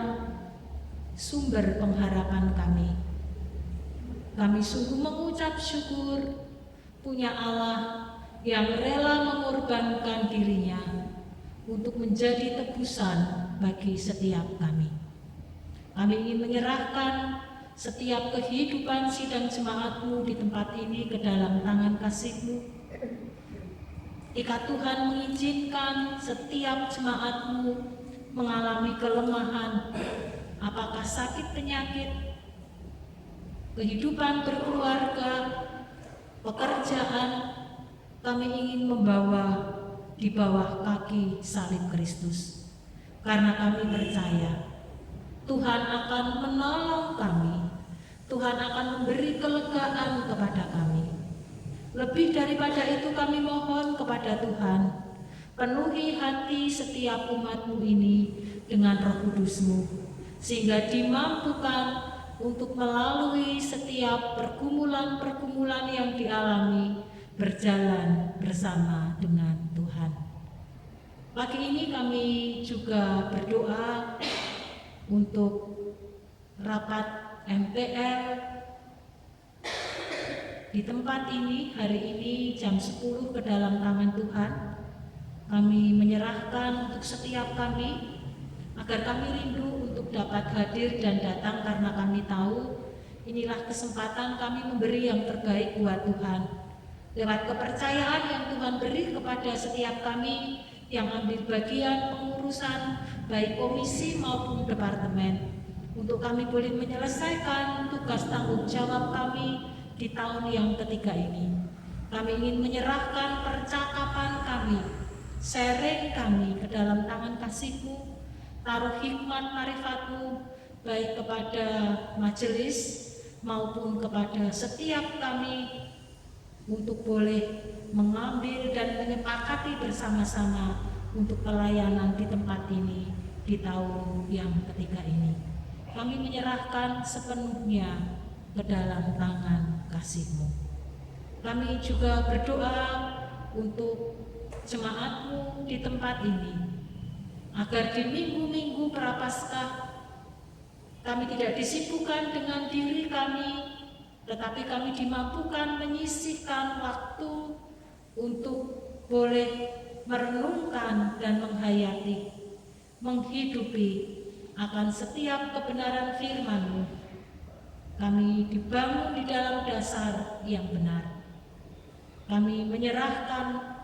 sumber pengharapan kami. Kami sungguh mengucap syukur punya Allah yang rela mengorbankan dirinya untuk menjadi tebusan bagi setiap kami. Kami ingin menyerahkan setiap kehidupan sidang jemaat-Mu di tempat ini ke dalam tangan kasih-Mu. Jika Tuhan mengizinkan setiap jemaat-Mu mengalami kelemahan, apakah sakit penyakit, kehidupan berkeluarga, pekerjaan, kami ingin membawa di bawah kaki salib Kristus. Karena kami percaya Tuhan akan menolong kami, Tuhan akan memberi kelegaan kepada kami. Lebih daripada itu kami mohon kepada Tuhan, penuhi hati setiap umat-Mu ini dengan Roh Kudus-Mu, sehingga dimampukan untuk melalui setiap pergumulan-pergumulan yang dialami, berjalan bersama dengan Tuhan. Pagi ini kami juga berdoa untuk rapat MPL di tempat ini hari ini jam 10 ke dalam tangan Tuhan. Kami menyerahkan untuk setiap kami agar kami rindu untuk dapat hadir dan datang karena kami tahu inilah kesempatan kami memberi yang terbaik buat Tuhan. Lewat kepercayaan yang Tuhan beri kepada setiap kami yang ambil bagian pengurusan baik komisi maupun departemen, untuk kami boleh menyelesaikan tugas tanggung jawab kami di tahun yang ketiga ini. Kami ingin menyerahkan percakapan kami, sharing kami ke dalam tangan kasih-Mu, taruh hikmat marifat-Mu baik kepada majelis maupun kepada setiap kami untuk boleh mengambil dan menyepakati bersama-sama untuk pelayanan di tempat ini di tahun yang ketiga ini. Kami menyerahkan sepenuhnya ke dalam tangan kasih-Mu. Kami juga berdoa untuk jemaat-Mu di tempat ini, agar di minggu-minggu Prapaskah kami tidak disibukkan dengan diri kami, tetapi kami dimampukan menyisihkan waktu untuk boleh merenungkan dan menghayati, menghidupi akan setiap kebenaran firman-Mu. Kami dibangun di dalam dasar yang benar. Kami menyerahkan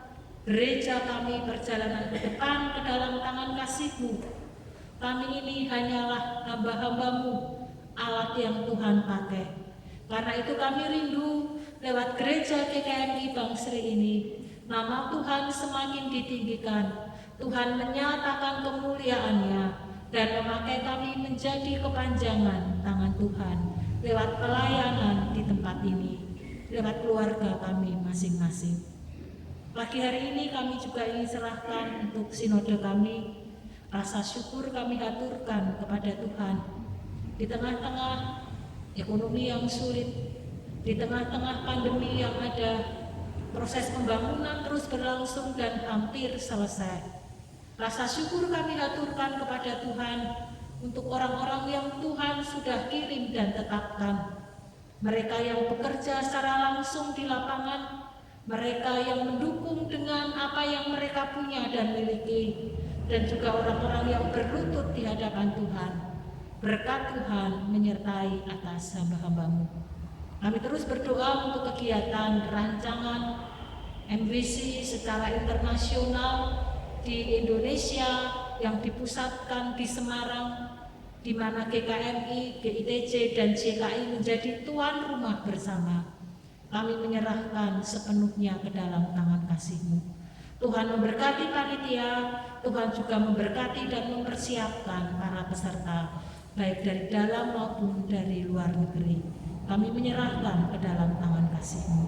gereja kami perjalanan ke depan ke dalam tangan kasih-Mu. Kami ini hanyalah hamba-hamba-Mu, alat yang Tuhan pakai. Karena itu kami rindu lewat gereja GKMI Bangsri ini, nama Tuhan semakin ditinggikan, Tuhan menyatakan kemuliaan-Nya dan memakai kami menjadi kepanjangan tangan Tuhan lewat pelayanan di tempat ini, lewat keluarga kami masing-masing. Pagi hari ini kami juga ingin serahkan untuk sinode kami, rasa syukur kami haturkan kepada Tuhan di tengah-tengah ekonomi yang sulit, di tengah-tengah pandemi yang ada, proses pembangunan terus berlangsung dan hampir selesai. Rasa syukur kami haturkan kepada Tuhan untuk orang-orang yang Tuhan sudah kirim dan tetapkan. Mereka yang bekerja secara langsung di lapangan, mereka yang mendukung dengan apa yang mereka punya dan miliki, dan juga orang-orang yang berlutut di hadapan Tuhan. Berkat Tuhan menyertai atas hamba-hamba-Mu. Kami terus berdoa untuk kegiatan rancangan MWC secara internasional di Indonesia yang dipusatkan di Semarang, di mana GKMI, GITC, dan JKI menjadi tuan rumah bersama. Kami menyerahkan sepenuhnya ke dalam tangan kasih-Mu. Tuhan memberkati panitia, Tuhan juga memberkati dan mempersiapkan para peserta, baik dari dalam maupun dari luar negeri. Kami menyerahkan ke dalam tangan kasih-Mu.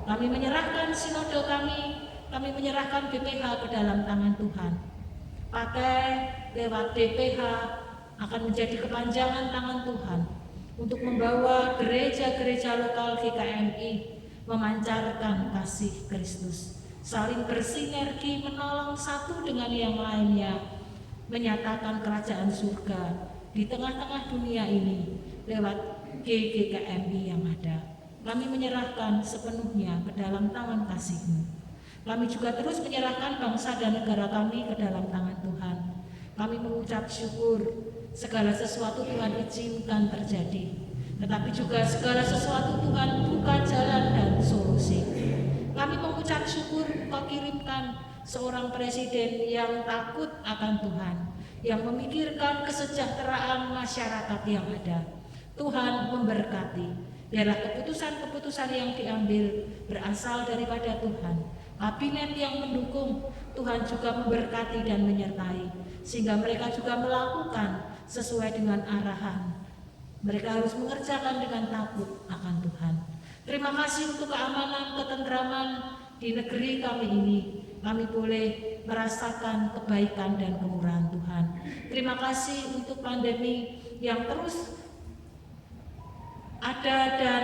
Kami menyerahkan sinode kami menyerahkan BPH ke dalam tangan Tuhan. Pakai lewat BPH akan menjadi kepanjangan tangan Tuhan untuk membawa gereja-gereja lokal GKMI memancarkan kasih Kristus, saling bersinergi menolong satu dengan yang lainnya, menyatakan kerajaan surga di tengah-tengah dunia ini lewat GKMI yang ada. Kami menyerahkan sepenuhnya ke dalam tangan kasih-Mu. Kami juga terus menyerahkan bangsa dan negara kami ke dalam tangan Tuhan. Kami mengucap syukur segala sesuatu Tuhan izinkan terjadi, tetapi juga segala sesuatu Tuhan buka jalan dan solusi. Kami mengucap syukur Kau kirimkan seorang presiden yang takut akan Tuhan, yang memikirkan kesejahteraan masyarakat yang ada. Tuhan memberkati. Biarlah keputusan-keputusan yang diambil berasal daripada Tuhan. Kabinet yang mendukung, Tuhan juga memberkati dan menyertai, sehingga mereka juga melakukan sesuai dengan arahan. Mereka harus mengerjakan dengan takut akan Tuhan. Terima kasih untuk keamanan, ketentraman di negeri kami ini. Kami boleh merasakan kebaikan dan kemurahan Tuhan. Terima kasih untuk pandemi yang terus ada dan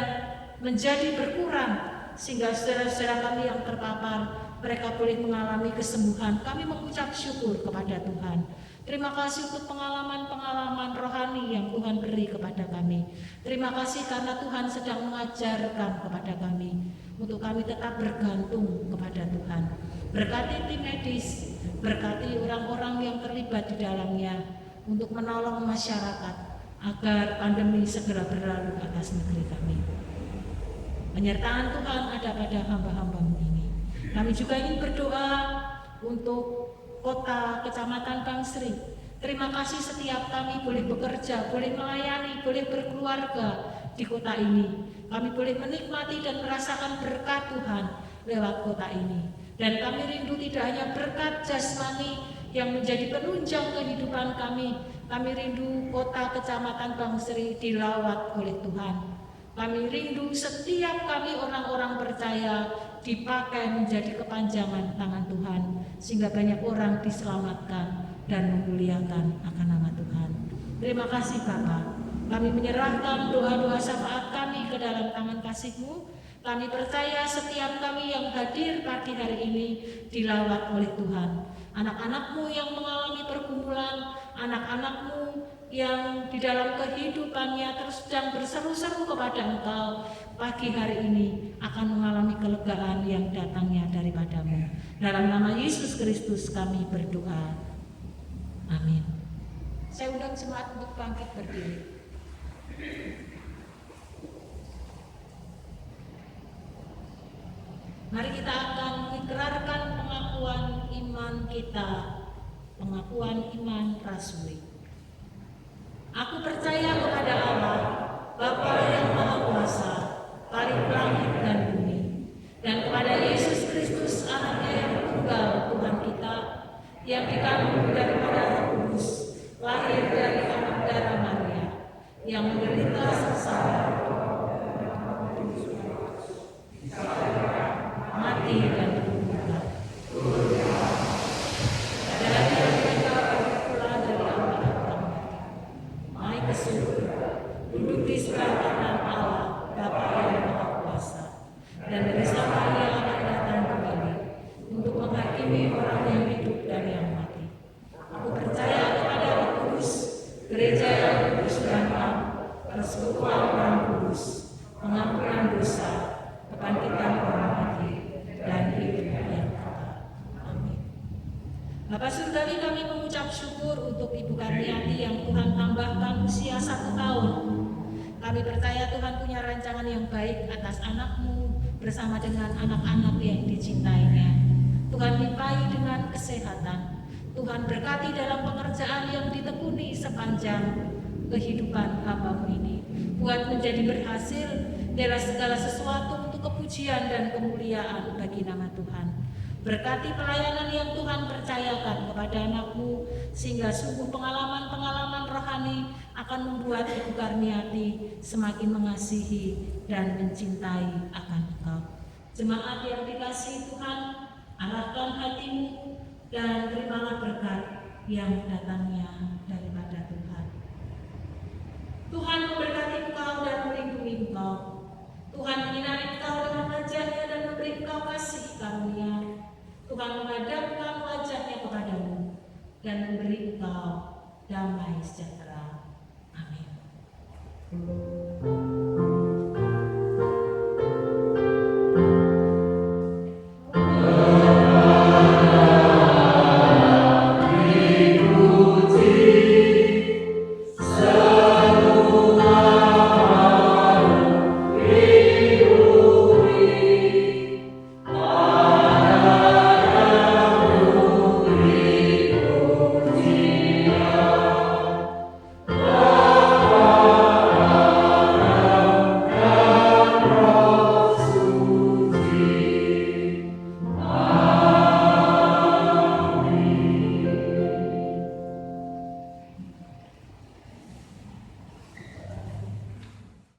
menjadi berkurang, sehingga saudara-saudara kami yang terpapar mereka boleh mengalami kesembuhan. Kami mengucap syukur kepada Tuhan. Terima kasih untuk pengalaman-pengalaman rohani yang Tuhan beri kepada kami. Terima kasih karena Tuhan sedang mengajarkan kepada kami untuk kami tetap bergantung kepada Tuhan. Berkati tim medis, berkati orang-orang yang terlibat di dalamnya untuk menolong masyarakat agar pandemi segera berlalu atas negeri kami. Penyertaan Tuhan ada pada hamba-hamba-Mu ini. Kami juga ingin berdoa untuk kota, kecamatan Bangsri. Terima kasih setiap kami boleh bekerja, boleh melayani, boleh berkeluarga di kota ini. Kami boleh menikmati dan merasakan berkat Tuhan lewat kota ini. Dan kami rindu tidak hanya berkat jasmani yang menjadi penunjang kehidupan kami. Kami rindu kota, kecamatan Bangsri dilawat oleh Tuhan. Kami rindu setiap kami orang-orang percaya dipakai menjadi kepanjangan tangan Tuhan, sehingga banyak orang diselamatkan dan memuliakan akan nama Tuhan. Terima kasih Bapa. Kami menyerahkan doa-doa syafaat kami ke dalam tangan kasih-Mu. Kami percaya setiap kami yang hadir pagi hari ini dilawat oleh Tuhan. Anak-anak-Mu yang mengalami pergumulan, anak-anak-Mu yang di dalam kehidupannya terus sedang berseru-seru kepada Engkau, pagi hari ini akan mengalami kelegaan yang datangnya daripada-Mu. Dalam nama Yesus Kristus kami berdoa. Amin. Saya undang jemaat untuk bangkit berdiri. Mari kita akan mengikrarkan pengakuan iman kita, pengakuan iman rasuli. Aku percaya kepada Allah, Bapa yang Maha Kuasa, Paling langit dan bumi, dan kepada Yesus Kristus, Anaknya yang tunggal, Tuhan kita, yang dikandung daripada Roh Kudus, lahir dari anak darah Maria, yang menderita sengsara, mati dan dikuburkan. Dan Dia juga bangkit pula dari antara orang mati, naik ke surga, duduk di sebelah kanan Allah, Bapa yang Maha Kuasa, dan dari sana Ia akan datang kembali untuk menghakimi orang yang hidup dan yang mati. Aku percaya kepada Roh Kudus, gereja yang kudus dan am, persekutuan orang kudus, pengampunan dosa, kebangkitan orang mati, dan hidup yang kekal. Amin. Bapa Surgawi, kami mengucap syukur untuk Ibu Karniati yang Tuhan tambahkan usia 1 tahun. Kami percaya Tuhan punya rancangan yang baik atas anak-Mu bersama dengan anak-anak yang dicintainya. Tuhan limpahi dengan kesehatan. Tuhan berkati dalam pekerjaan yang ditekuni sepanjang kehidupan hamba-Mu ini. Buat menjadi berhasil dalam segala sesuatu untuk kepujian dan kemuliaan bagi nama Tuhan. Berkati pelayanan yang Tuhan percayakan kepada anak-Mu, sehingga sungguh pengalaman-pengalaman rohani akan membuat Ibu Karniati semakin mengasihi dan mencintai akan Engkau. Jemaat yang dikasihi Tuhan, arahkan hatimu dan terimalah berkat yang datangnya daripada Tuhan. Tuhan memberkati engkau dan melindungi engkau. Tuhan menyinari engkau dengan wajah-Nya dan memberi engkau kasih karunia. Tuhan menghadapkan wajah-Nya kepadamu dan memberi engkau damai sejahtera. Amin.